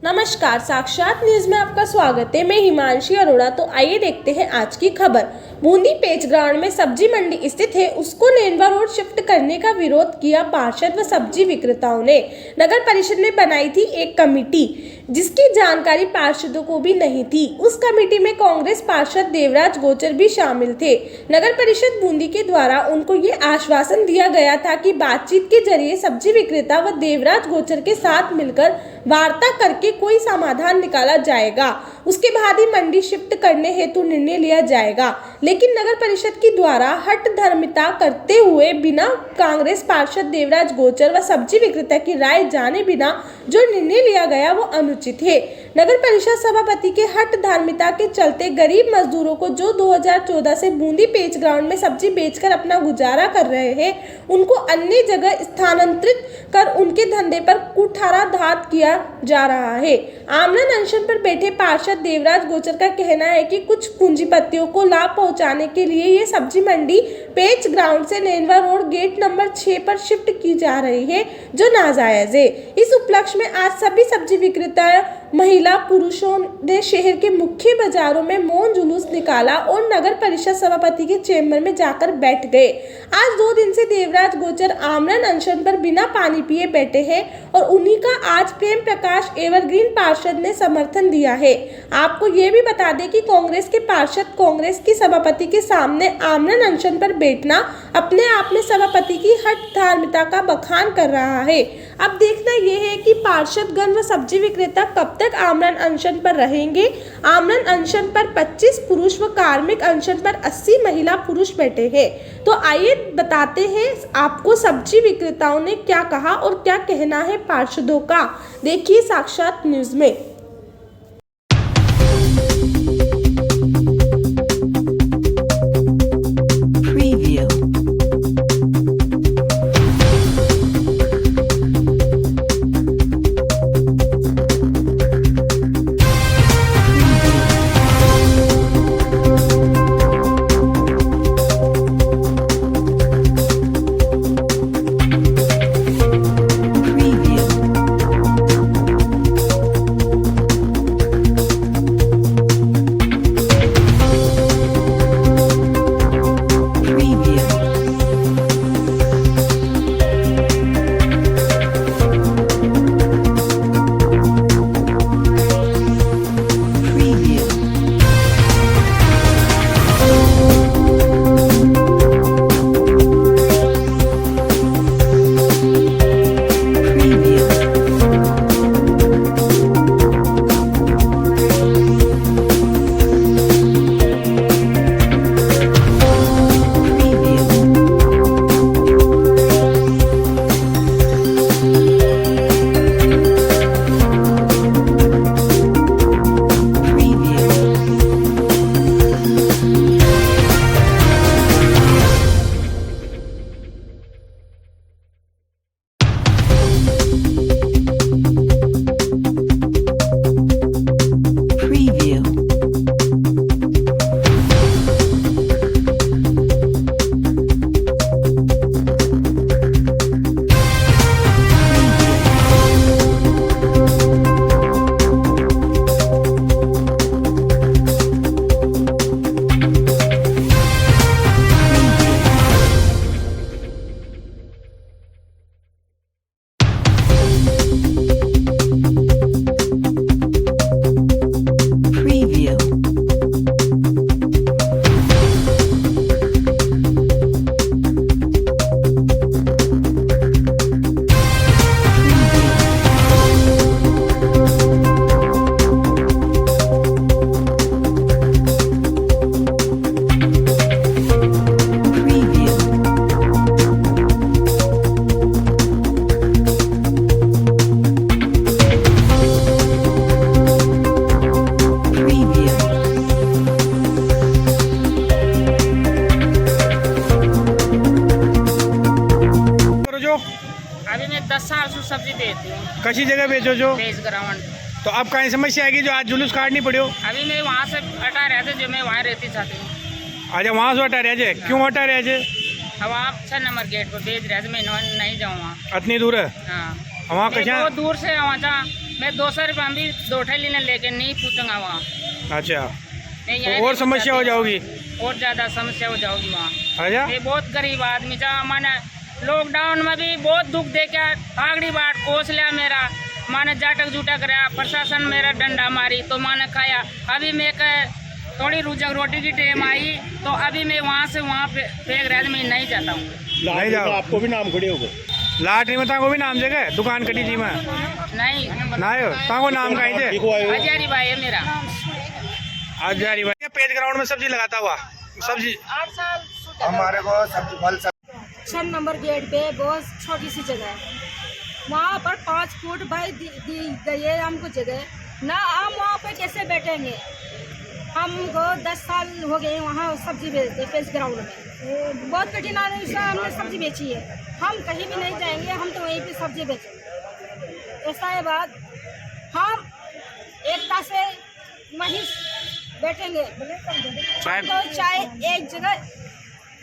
नमस्कार, साक्षात न्यूज में आपका स्वागत है। मैं हिमांशी अरोड़ा। तो आइए देखते हैं आज की खबर। बूंदी पेच ग्राउंड में सब्जी मंडी स्थित है, उसको नेनवा रोड शिफ्ट करने का विरोध किया पार्षद व सब्जी विक्रेताओं ने। नगर परिषद में बनाई थी एक कमेटी जिसकी जानकारी पार्षदों को भी नहीं थी। उस कमेटी में कांग्रेस पार्षद देवराज गोचर भी शामिल थे। नगर परिषद बूंदी के द्वारा उनको ये आश्वासन दिया गया था कि बातचीत के जरिए सब्जी विक्रेता व देवराज गोचर के साथ मिलकर वार्ता करके कोई समाधान निकाला जाएगा। उसके बाद ही मंडी शिफ्ट करने हेतु निर्णय लिया जाएगा। लेकिन नगर परिषद की द्वारा हठ धर्मिता करते हुए बिना कांग्रेस पार्षद देवराज गोचर व सब्जी विक्रेता की राय जाने बिना जो निर्णय लिया गया वो अनुचित है। नगर परिषद सभापति के हठ धार्मिकता के चलते गरीब मजदूरों को जो 2014 से बूंदी पेच ग्राउंड में सब्जी बेचकर अपना गुजारा कर रहे हैं, उनको अन्य जगह स्थानांतरित कर उनके धंधे पर कुठाराघात किया जा रहा है। आमरण अनशन पर बैठे पार्षद देवराज गोचर का कहना है कि कुछ पूंजीपतियों को लाभ पहुंचाने के लिए ये सब्जी मंडी पेच ग्राउंड से नेनवा रोड गेट नंबर 6 पर शिफ्ट की जा रही है, जो नाजायज है। इस उपलक्ष्य में आज सभी सब्जी विक्रेता महिला पुरुषों ने शहर के मुख्य बाजारों में मौन जुलूस निकाला और नगर परिषद सभापति के चेंबर में जाकर बैठ गए। आज 2 दिन से देवराज गोचर आमरण अनशन पर बिना पानी पिए बैठे हैं और उन्हीं का आज प्रेम प्रकाश एवरग्रीन पार्षद ने समर्थन दिया है। आपको ये भी बता दें कि कांग्रेस के पार्षद कांग्रेस की सभापति के सामने आमरण अनशन पर बैठना अपने आप में सभापति की हठ धार्मिकता का बखान कर रहा है। अब देखना यह है कि पार्षदगण व सब्जी विक्रेता कब तक आमरण अनशन पर रहेंगे। आमरण अनशन पर 25 पुरुष व कार्मिक अनशन पर 80 महिला पुरुष बैठे हैं। तो आइए बताते हैं आपको सब्जी विक्रेताओं ने क्या कहा और क्या कहना है पार्षदों का। देखिए साक्षात न्यूज में। अभी मैं 10 साल से सब्जी बेचती हूँ। कसी जगह बेचो जो पेच ग्राउंड। तो अब कहीं समस्या आएगी जो आज जुलूस काटनी पड़े हो? अभी मैं वहाँ से हटा रहे थे जो मैं वहाँ रहती चाहती हूँ। अच्छा, वहाँ से हटा रहे थे? क्यों हटा रहे थे? अब आप 6 नंबर गेट पर बेच रहे थे, मैं नहीं जाऊँ वहाँ। इतनी दूर है? हाँ, वहाँ मैं कहाँ? बहुत दूर से वहाँ मैं 200 रुपये हम भी दो ठेली ने लेके नहीं पूछूंगा वहाँ। अच्छा, मैं तो यहीं और पे समस्या हो जाओगी। और ज़्यादा समस्या हो जाओगी वहाँ। अच्छा, ये बहुत गरीब आदमी था। माने लॉकडाउन में भी बहुत दुख दे के आगड़ी बाट कोस लिया मेरा। माने जाटक जूटक रहा, प्रशासन मेरा डंडा मारी तो माने खाया। अभी मैं थोड़ी रुजक रोटी की टाइम आई तो अभी मैं वहाँ से वहाँ पे फेंक रहा था। मैं नहीं जाता हूँ। नहीं जाओ, आपको भी नाम खड़े हो गए। लाटरी में ताको भी नाम जगह दुकान कटी जी में नहीं ना आयो ताको नाम कहीं थे। हजारी भाई है मेरा। आज जा रही भाई पेज ग्राउंड में सब्जी लगाता हुआ सब्जी 8 साल हमारे को सब्जी फल 6 नंबर गेट पे बहुत छोटी सी जगह है। वहाँ पर 5 फुट भाई दी गई है हमको जगह ना। हम वहाँ पे कैसे बैठेंगे? हमको 10 साल हो गए वहाँ सब्जी बेचते पेस ग्राउंड में। बहुत कठिनाई से हमने सब्जी बेची है। हम कहीं भी नहीं जाएंगे, हम तो वहीं पे सब्जी बेचेंगे। ऐसा है बात। हम एकता से वहीं बैठेंगे। हमको चाहे एक जगह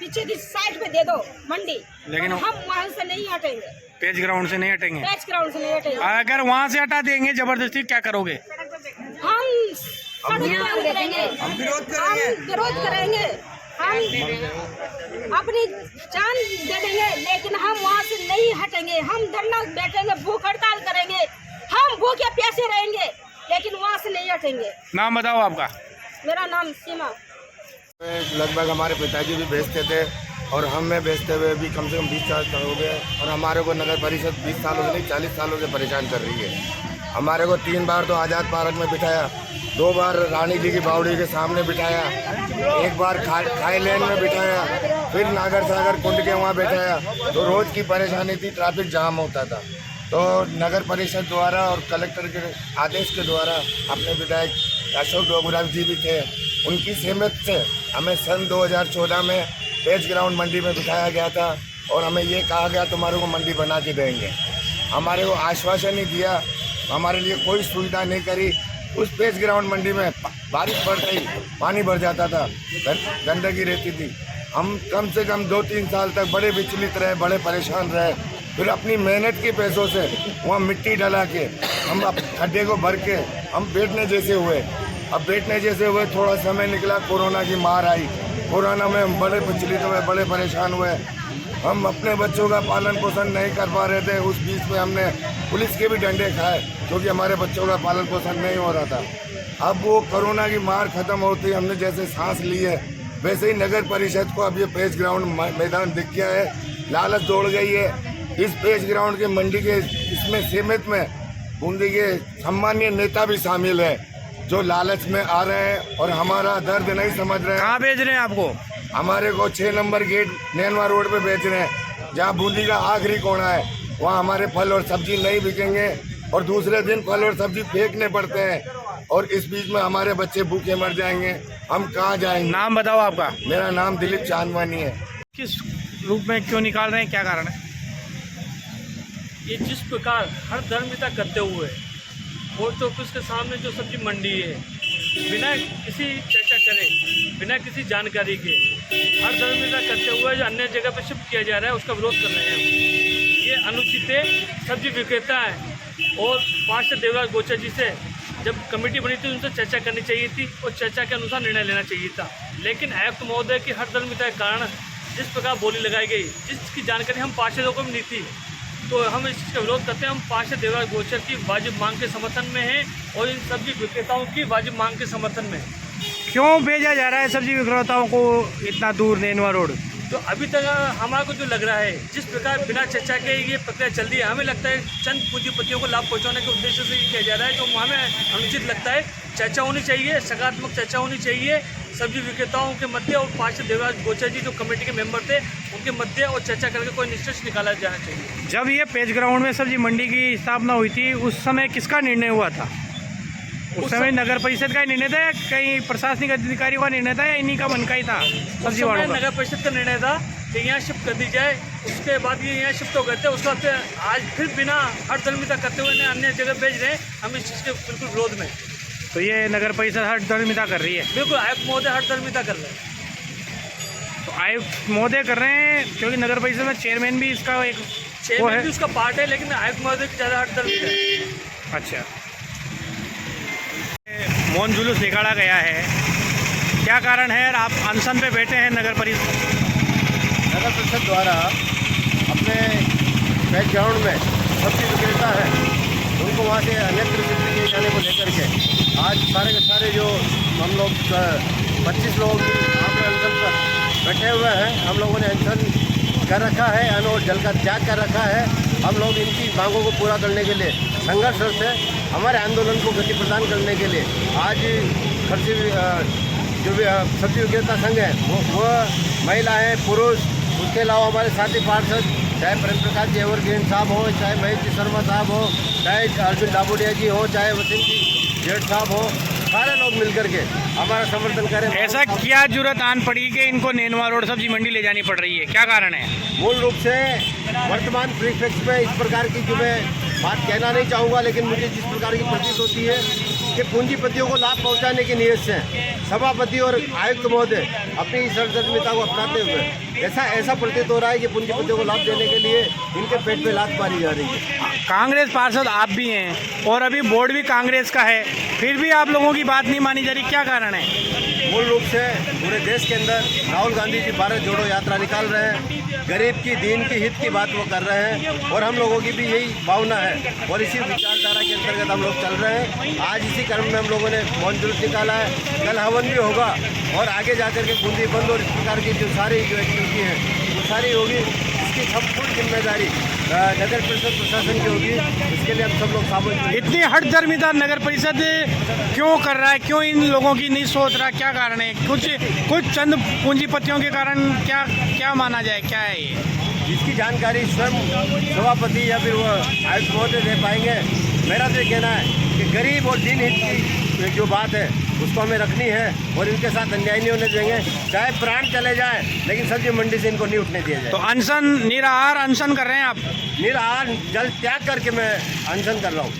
पीछे की साइड पे दे दो मंडी, लेकिन हम वहाँ से नहीं हटेंगे। पेज ग्राउंड से नहीं हटेंगे। पेज ग्राउंड से नहीं हटेंगे। अगर वहाँ से हटा देंगे जबरदस्ती क्या करोगे? हम सड़क पे उतरेंगे, हम विरोध करेंगे, हम अपनी जान दे देंगे, लेकिन हम वहाँ से नहीं हटेंगे। हम धरना बैठेंगे, भूख हड़ताल करेंगे, हम भूखे प्यासे रहेंगे, लेकिन वहाँ से नहीं हटेंगे। नाम बताओ आपका। मेरा नाम सीमा। लगभग हमारे पिताजी भी बेचते थे और हमें बेचते हुए भी कम से कम 20 साल हो गए और हमारे को नगर परिषद 20 सालों से नहीं 40 सालों से परेशान कर रही है। हमारे को 3 बार तो आज़ाद पार्क में बिठाया, 2 बार रानी जी की बावड़ी के सामने बिठाया, 1 बार खाई लेन में बिठाया, फिर नागर सागर कुंड के वहाँ बिठाया। तो रोज़ की परेशानी थी, ट्रैफिक जाम होता था। तो नगर परिषद द्वारा और कलेक्टर के आदेश के द्वारा अपने विधायक अशोक डोगराव जी भी थे, उनकी सहमत से हमें सन 2014 में पेज ग्राउंड मंडी में बिठाया गया था और हमें ये कहा गया तुम्हारे को मंडी बना के देंगे। हमारे को आश्वासन नहीं दिया, हमारे लिए कोई सुविधा नहीं करी। उस पेज ग्राउंड मंडी में बारिश पड़ रही, पानी भर जाता था, गंदगी रहती थी। हम कम से कम 2-3 साल तक बड़े विचलित रहे, बड़े परेशान रहे। फिर अपनी मेहनत के पैसों से वहाँ मिट्टी डला के हम खड्डे को भर के हम बैठने जैसे हुए। अब बैठने जैसे हुए, थोड़ा समय निकला, कोरोना की मार आई। कोरोना में हम बड़े विचलित हुए, बड़े परेशान हुए। हम अपने बच्चों का पालन पोषण नहीं कर पा रहे थे। उस बीच में हमने पुलिस के भी डंडे खाए क्योंकि हमारे बच्चों का पालन पोषण नहीं हो रहा था। अब वो कोरोना की मार खत्म होती, हमने जैसे सांस ली है, वैसे ही नगर परिषद को अब ये पेज ग्राउंड मैदान दिख गया है, लालच दौड़ गई है। इस पेज ग्राउंड के मंडी के इसमें सीमित में बूंदी के सम्मानीय नेता भी शामिल है जो लालच में आ रहे हैं और हमारा दर्द नहीं समझ रहे हैं। कहाँ भेज रहे हैं आपको? हमारे को 6 नंबर गेट नैनवा रोड पे बेच रहे हैं, जहाँ बूंदी का आखिरी कोना है। वहाँ हमारे फल और सब्जी नहीं बिकेंगे और दूसरे दिन फल और सब्जी फेंकने पड़ते हैं और इस बीच में हमारे बच्चे भूखे मर जाएंगे। हम कहाँ जाएंगे? नाम बताओ आपका। मेरा नाम दिलीप चांदवानी है। किस रूप में क्यों निकाल रहे हैं, क्या कारण है? ये जिस प्रकार हर धर्मिता करते हुए पोस्ट ऑफिस के सामने जो सब्जी मंडी है, बिना किसी चर्चा करे, बिना किसी जानकारी के हर धर्मिता करते हुए जो अन्य जगह पर शिफ्ट किया जा रहा है उसका विरोध कर रहे हैं। ये अनुचित है। सब्जी विक्रेता है और पार्षद देवराज गोचर जी से जब कमेटी बनी थी उनसे चर्चा करनी चाहिए थी और चर्चा के अनुसार निर्णय लेना चाहिए था। लेकिन आयुक्त महोदय की हर धर्मिता के कारण जिस प्रकार बोली लगाई गई, जिसकी जानकारी हम पार्षदों को भी नहीं थी, तो हम इस चीज़ का विरोध करते हैं। हम पार्षद देवराज गोचर की वाजिब मांग के समर्थन में हैं और इन सब्जी विक्रेताओं की वाजिब मांग के समर्थन में। क्यों भेजा जा रहा है सब्जी विक्रेताओं को इतना दूर नैनवा रोड? तो अभी तक हमारे को जो लग रहा है, जिस प्रकार बिना चर्चा के ये प्रक्रिया चल रही है, हमें लगता है चंद पूंजीपतियों को लाभ पहुंचाने के उद्देश्य से ये किया जा रहा है, जो हमें अनुचित लगता है। चर्चा होनी चाहिए, सकारात्मक चर्चा होनी चाहिए सब्जी विक्रेताओं के मध्य और पार्षद देवराज गोचर जी जो कमेटी के मेंबर थे उनके मध्य, और चर्चा करके कोई निष्कर्ष निकाला जाना चाहिए। जब ये पेज ग्राउंड में सब्जी मंडी की स्थापना हुई थी उस समय किसका निर्णय हुआ था? उस समय नगर परिषद का ही निर्णय था या कहीं प्रशासनिक अधिकारियों का निर्णय था या इन्हीं का मन का ही था? सब्जी वालों का नगर परिषद का निर्णय था कि यहाँ शिफ्ट कर दी जाए। उसके बाद ये यहाँ शिफ्ट हो गए थे। उसके बाद आज फिर बिना हर धर्मिता करते हुए अन्य जगह भेज रहे हैं। हम इस चीज़ के बिल्कुल विरोध में। तो ये नगर परिषद हर धर्मिता कर रही है? बिल्कुल, आयुक्त महोदय हर धर्मिता कर रहे हैं। तो आयुक्त महोदय कर रहे हैं क्योंकि नगर परिषद में चेयरमैन भी इसका एक वो चेयरमैन है भी उसका पार्ट है, लेकिन आयुक्त महोदय की ज़्यादा हटदर्मी है। अच्छा, मौन जुलूस निकाला गया है, क्या कारण है? और आप अनशन पे बैठे हैं नगर परिषद द्वारा अपने बैकग्राउंड में सब्जी विक्रेता है उनको वहाँ से अन्यत्र शिफ्ट किए जाने को लेकर के आज सारे के सारे जो हम लोग 25 लोग आमरण अनशन पर बैठे हुए हैं। हम लोगों ने अनशन कर रखा है, अन्न और जल का त्याग कर रखा है। हम लोग इनकी मांगों को पूरा करने के लिए संघर्षरत है। हमारे आंदोलन को गति प्रदान करने के लिए आज खर्ची जो भी सब्जी विक्रेता संघ है वो महिलाएं, पुरुष, उसके अलावा हमारे साथी पार्षद, चाहे प्रेम प्रकाश जी एवरग्रीन साहब हो, चाहे महेश जी शर्मा साहब हो, चाहे अर्जुन डाबोडिया जी हो, चाहे वसीम जी जेठ साहब हो, सारे लोग मिलकर के हमारा समर्थन करें। ऐसा क्या जरूरत आन पड़ी कि इनको नेनवा रोड सब्जी मंडी ले जानी पड़ रही है, क्या कारण है? मूल रूप से वर्तमान परिप्रेक्ष्य में इस प्रकार की जो मैं बात कहना नहीं चाहूँगा, लेकिन मुझे जिस प्रकार की प्रतीत होती है कि पूंजीपतियों को लाभ पहुंचाने की नीयत से सभापति और आयुक्त महोदय अपनी सर्वधर्मिता को अपनाते हुए ऐसा प्रतीत हो रहा है कि पूंजीपतियों को लाभ देने के लिए इनके पेट पे लात मारी जा रही है। कांग्रेस पार्षद आप भी हैं और अभी बोर्ड भी कांग्रेस का है, फिर भी आप लोगों की बात नहीं मानी जा रही, क्या कारण है? मूल रूप से पूरे देश के अंदर राहुल गांधी जी भारत जोड़ो यात्रा निकाल रहे हैं, गरीब की, दीन की हित की बात वो कर रहे हैं और हम लोगों की भी यही भावना है और इसी विचारधारा के अंतर्गत हम लोग चल रहे हैं। आज इसी क्रम में हम लोगों ने मौन जुलूस निकाला है, कल हवन भी होगा और आगे जाकर के बूंदी बंद और इस प्रकार की जो सारी जो एक्टिविटी है वो सारी होगी। इसकी संपूर्ण जिम्मेदारी नगर परिषद प्रशासन की होगी, इसके लिए हम सब लोग सामूहिक। इतनी हठधर्मिता नगर परिषद क्यों कर रहा है, क्यों इन लोगों की नहीं सोच रहा, क्या कारण है? कुछ चंद पूंजीपतियों के कारण क्या माना जाए, क्या है ये? जिसकी जानकारी स्वयं सभापति या फिर वो आयुक्त महोदय दे पाएंगे। मेरा तो ये कहना है कि गरीब और दीन हित की जो बात है उसको हमें रखनी है और इनके साथ अन्याय नहीं होने देंगे, चाहे प्राण चले जाए, लेकिन सब्जी मंडी से इनको नहीं उठने दिया जाए। तो अनशन, निराहार अनशन कर रहे हैं आप? निराहार जल त्याग करके मैं अनशन कर रहा हूँ।